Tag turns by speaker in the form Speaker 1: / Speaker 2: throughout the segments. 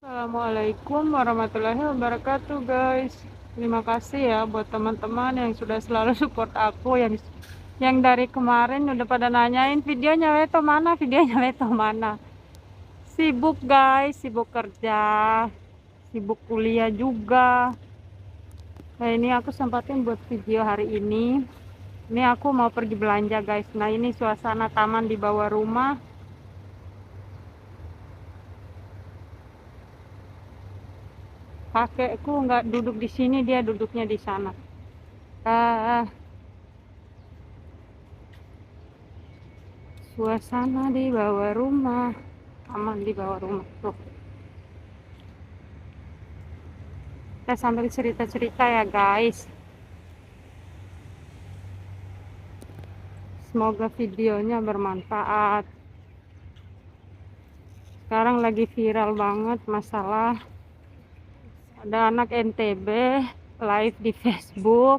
Speaker 1: Assalamualaikum warahmatullahi wabarakatuh guys. Terima kasih ya buat teman-teman yang sudah selalu support aku, yang dari kemarin udah pada nanyain videonya Weto mana, videonya Weto mana. Sibuk guys, sibuk kerja, sibuk kuliah juga. Nah ini aku sempatin buat video hari ini. Ini aku mau pergi belanja guys. Nah ini suasana taman di bawah rumah. Kakekku nggak duduk di sini, dia duduknya di sana. Ah, suasana di bawah rumah, taman di bawah rumah tuh. Kita sambil cerita-cerita ya guys. Semoga videonya bermanfaat. Sekarang lagi viral banget masalah ada anak NTB live di Facebook,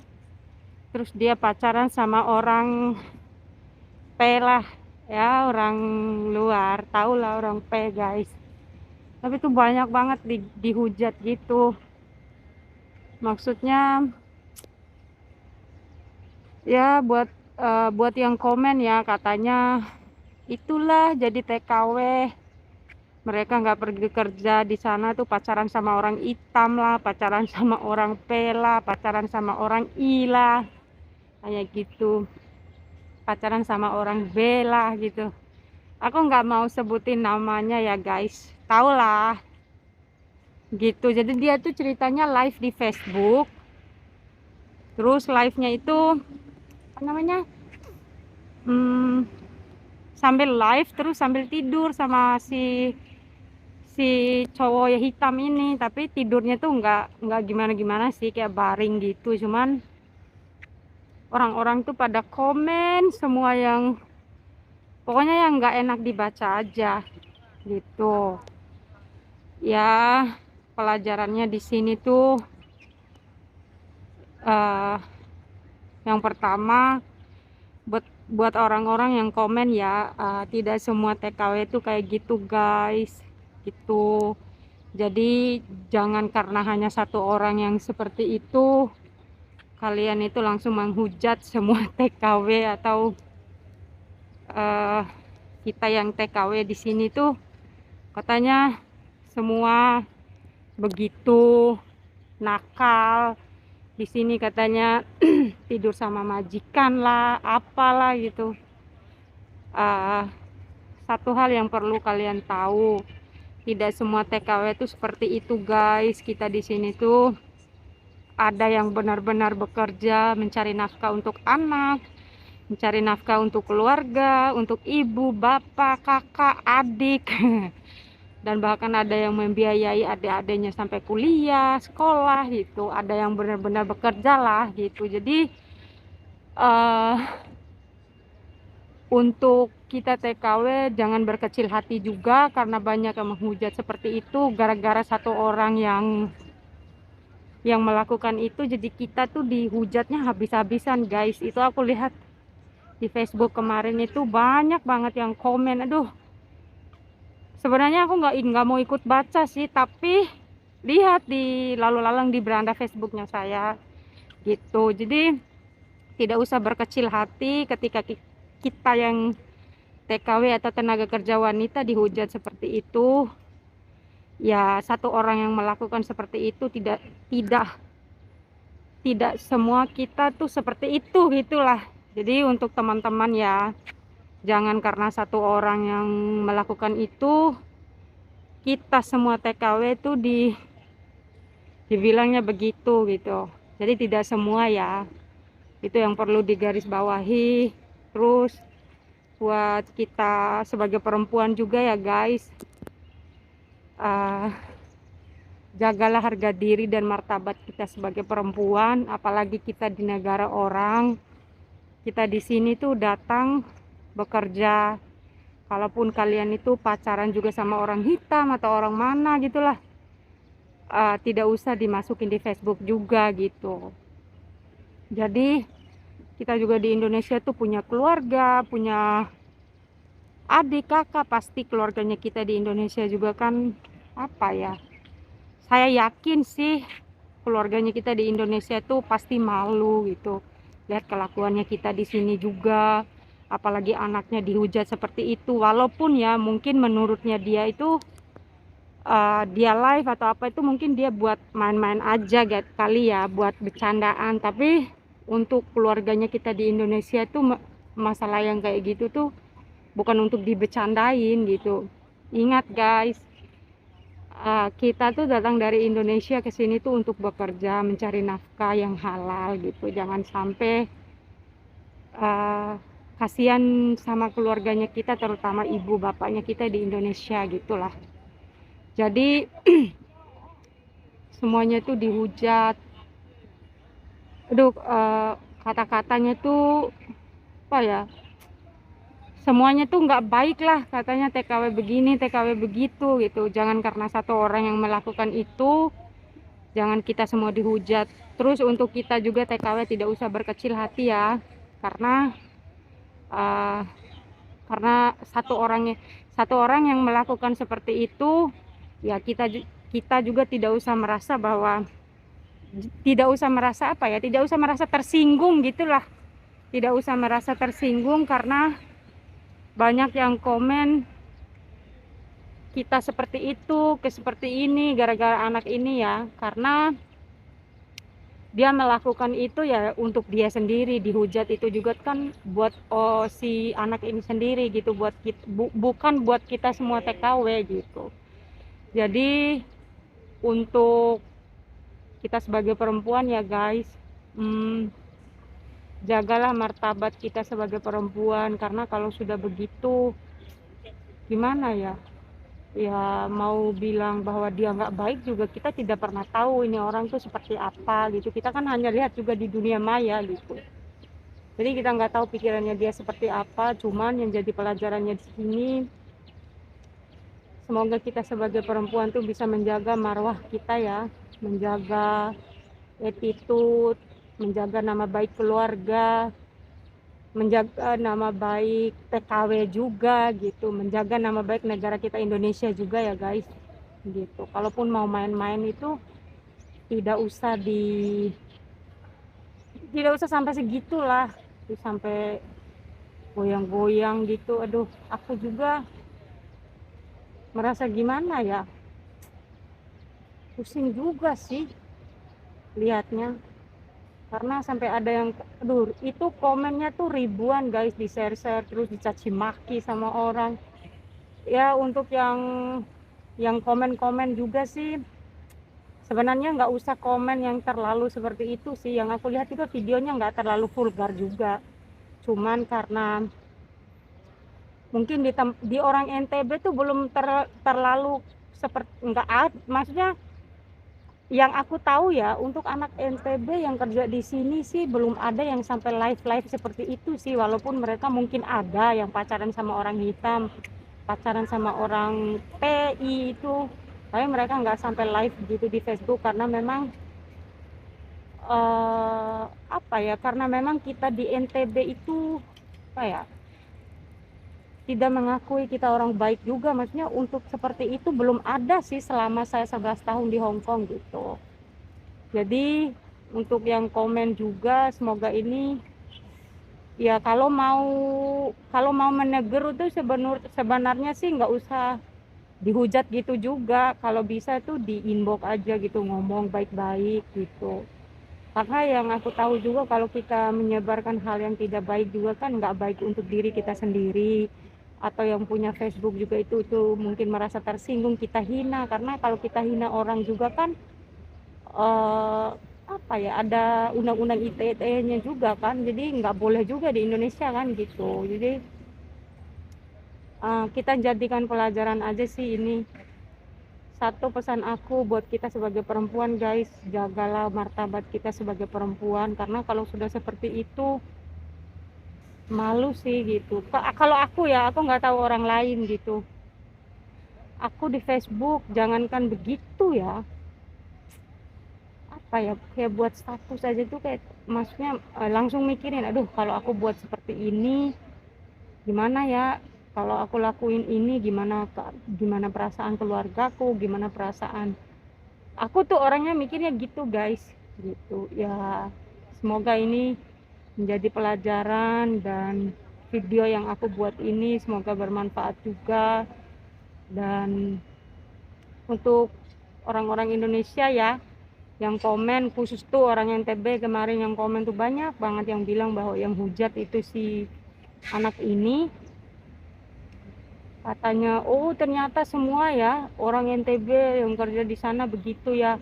Speaker 1: terus dia pacaran sama orang P lah ya, orang luar, tau lah orang P guys. Tapi tuh banyak banget dihujat gitu. Maksudnya ya buat yang komen ya, katanya itulah jadi TKW, mereka nggak pergi kerja di sana tuh pacaran sama orang hitam lah, pacaran sama orang P lah, pacaran sama orang I lah, kayak gitu, pacaran sama orang B lah gitu. Aku nggak mau sebutin namanya ya guys, tau lah gitu. Jadi dia tuh ceritanya live di Facebook, terus live-nya itu apa namanya, sambil live terus sambil tidur sama si cowok ya hitam ini. Tapi tidurnya tuh nggak gimana sih, kayak baring gitu. Cuman orang-orang tuh pada komen semua yang pokoknya yang nggak enak dibaca aja gitu ya. Pelajarannya di sini tuh yang pertama, buat orang-orang yang komen ya, tidak semua TKW itu kayak gitu guys gitu. Jadi jangan karena hanya satu orang yang seperti itu kalian itu langsung menghujat semua TKW atau kita yang TKW di sini tuh katanya semua begitu nakal. Di sini katanya tidur sama majikan lah, apalah gitu. Satu hal yang perlu kalian tahu, tidak semua TKW itu seperti itu guys. Kita di sini tuh ada yang benar-benar bekerja mencari nafkah untuk anak, mencari nafkah untuk keluarga, untuk ibu, bapak, kakak, adik. Dan bahkan ada yang membiayai adik-adiknya sampai kuliah, sekolah gitu. Ada yang benar-benar bekerja lah gitu. Jadi untuk kita TKW jangan berkecil hati juga, karena banyak yang menghujat seperti itu gara-gara satu orang yang melakukan itu. Jadi kita tuh dihujatnya habis-habisan guys. Itu aku lihat di Facebook kemarin itu banyak banget yang komen. Aduh, sebenarnya aku nggak mau ikut baca sih, tapi lihat di lalu lalang di beranda Facebooknya saya gitu. Jadi tidak usah berkecil hati ketika kita yang TKW atau tenaga kerja wanita dihujat seperti itu. Ya satu orang yang melakukan seperti itu, tidak semua kita tuh seperti itu gitulah. Jadi untuk teman-teman ya, jangan karena satu orang yang melakukan itu kita semua TKW tuh dibilangnya begitu gitu. Jadi tidak semua ya, itu yang perlu digarisbawahi. Terus buat kita sebagai perempuan juga ya guys, jagalah harga diri dan martabat kita sebagai perempuan. Apalagi kita di negara orang, kita di sini tuh datang bekerja. Kalaupun kalian itu pacaran juga sama orang hitam atau orang mana gitulah, tidak usah dimasukin di Facebook juga gitu. Jadi kita juga di Indonesia tuh punya keluarga, punya adik, kakak, pasti keluarganya kita di Indonesia juga kan apa ya, saya yakin sih keluarganya kita di Indonesia tuh pasti malu gitu lihat kelakuannya kita di sini juga, apalagi anaknya dihujat seperti itu. Walaupun ya mungkin menurutnya dia itu dia live atau apa itu mungkin dia buat main-main aja kali ya, buat bercandaan. Tapi untuk keluarganya kita di Indonesia tuh masalah yang kayak gitu tuh bukan untuk dibecandain gitu. Ingat guys, kita tuh datang dari Indonesia ke sini tuh untuk bekerja, mencari nafkah yang halal gitu. Jangan sampai kasihan sama keluarganya kita, terutama ibu bapaknya kita di Indonesia gitulah. Jadi semuanya tuh dihujat. Aduh, kata-katanya tuh apa ya? Semuanya tuh nggak baik lah, katanya TKW begini, TKW begitu gitu. Jangan karena satu orang yang melakukan itu, jangan kita semua dihujat. Terus untuk kita juga TKW tidak usah berkecil hati ya, karena uh, satu orang yang melakukan seperti itu, ya kita juga tidak usah merasa bahwa tidak usah merasa tersinggung gitulah. Tidak usah merasa tersinggung karena banyak yang komen kita seperti itu, seperti ini gara-gara anak ini ya, karena dia melakukan itu ya untuk dia sendiri. Dihujat itu juga kan buat si anak ini sendiri gitu, buat kita, bukan buat kita semua TKW gitu. Jadi untuk kita sebagai perempuan ya guys, jagalah martabat kita sebagai perempuan, karena kalau sudah begitu gimana ya, ya mau bilang bahwa dia nggak baik juga kita tidak pernah tahu ini orang tuh seperti apa gitu. Kita kan hanya lihat juga di dunia maya gitu, jadi kita nggak tahu pikirannya dia seperti apa. Cuman yang jadi pelajarannya di sini, semoga kita sebagai perempuan tuh bisa menjaga marwah kita ya, menjaga attitude, menjaga nama baik keluarga, menjaga nama baik TKW juga gitu, menjaga nama baik negara kita Indonesia juga ya guys gitu. Kalaupun mau main-main itu tidak usah sampai segitulah, sampai goyang-goyang gitu. Aduh, aku juga merasa gimana ya, pusing juga sih lihatnya, karena sampai ada yang aduh itu komennya tuh ribuan guys, di share-share terus dicaci maki sama orang ya. Untuk yang komen-komen juga sih sebenarnya nggak usah komen yang terlalu seperti itu sih. Yang aku lihat juga videonya nggak terlalu vulgar juga, cuman karena mungkin di orang NTB tuh belum terlalu seperti nggak maksudnya yang aku tahu ya, untuk anak NTB yang kerja di sini sih belum ada yang sampai live seperti itu sih. Walaupun mereka mungkin ada yang pacaran sama orang hitam, pacaran sama orang PI itu, tapi mereka nggak sampai live gitu di Facebook, karena memang apa ya, karena memang kita di NTB itu apa ya, tidak mengakui kita orang baik juga. Maksudnya untuk seperti itu belum ada sih selama saya 11 tahun di Hong Kong gitu. Jadi untuk yang komen juga, semoga ini ya kalau mau menegur itu sebenarnya sih nggak usah dihujat gitu juga. Kalau bisa tuh di inbox aja gitu, ngomong baik-baik gitu. Karena yang aku tahu juga kalau kita menyebarkan hal yang tidak baik juga kan nggak baik untuk diri kita sendiri. Atau yang punya Facebook juga itu mungkin merasa tersinggung kita hina, karena kalau kita hina orang juga kan apa ya, ada undang-undang ITE-nya juga kan, jadi nggak boleh juga di Indonesia kan gitu. Jadi kita jadikan pelajaran aja sih ini. Satu pesan aku buat kita sebagai perempuan guys, jagalah martabat kita sebagai perempuan, karena kalau sudah seperti itu malu sih gitu. Kalau aku ya, aku nggak tahu orang lain gitu. Aku di Facebook jangankan begitu ya, apa ya, kayak buat status aja tuh kayak maksudnya langsung mikirin, aduh kalau aku buat seperti ini gimana ya, kalau aku lakuin ini gimana perasaan keluargaku, gimana perasaan Aku tuh orangnya mikirnya gitu guys, gitu ya. Semoga ini menjadi pelajaran, dan video yang aku buat ini semoga bermanfaat juga. Dan untuk orang-orang Indonesia ya yang komen, khusus tuh orang NTB kemarin yang komen tuh banyak banget yang bilang bahwa yang hujat itu si anak ini, katanya oh ternyata semua ya orang NTB yang kerja di sana begitu ya.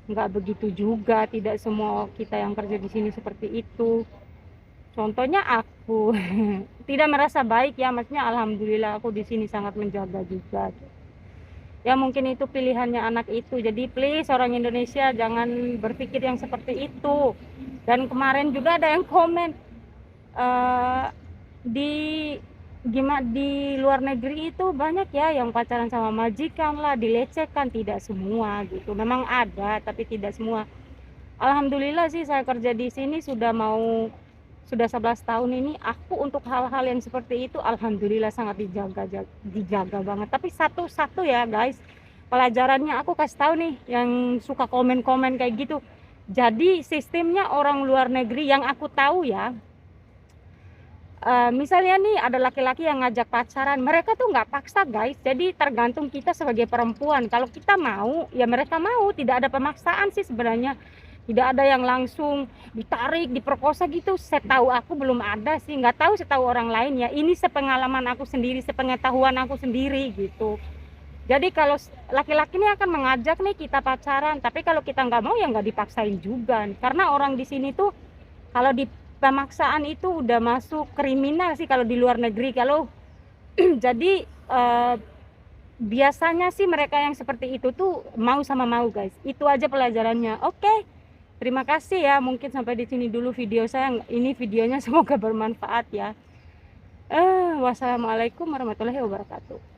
Speaker 1: Nggak begitu juga, tidak semua kita yang kerja di sini seperti itu. Contohnya aku tidak merasa baik ya, maksudnya alhamdulillah aku di sini sangat menjaga juga. Ya mungkin itu pilihannya anak itu. Jadi please orang Indonesia jangan berpikir yang seperti itu. Dan kemarin juga ada yang komen eh di di luar negeri itu banyak ya yang pacaran sama majikan lah, dilecehkan. Tidak semua gitu. Memang ada tapi tidak semua. Alhamdulillah sih saya kerja di sini sudah 11 tahun ini, aku untuk hal-hal yang seperti itu alhamdulillah sangat dijaga banget. Tapi satu-satu ya guys, pelajarannya aku kasih tahu nih yang suka komen-komen kayak gitu. Jadi sistemnya orang luar negeri yang aku tahu ya, misalnya nih ada laki-laki yang ngajak pacaran, mereka tuh nggak paksa guys. Jadi tergantung kita sebagai perempuan, kalau kita mau ya mereka mau, tidak ada pemaksaan sih sebenarnya. Tidak ada yang langsung ditarik, diperkosa gitu. Setahu aku belum ada sih, nggak tahu setahu orang lain ya. Ini sepengalaman aku sendiri, sepengetahuan aku sendiri gitu. Jadi kalau laki-laki ini akan mengajak nih kita pacaran, tapi kalau kita nggak mau ya nggak dipaksain juga. Karena orang di sini tuh kalau di pemaksaan itu udah masuk kriminal sih kalau di luar negeri. Kalau jadi biasanya sih mereka yang seperti itu tuh mau sama mau guys. Itu aja pelajarannya. Oke. Terima kasih ya, mungkin sampai di sini dulu video saya. Ini videonya semoga bermanfaat ya. Wassalamualaikum warahmatullahi wabarakatuh.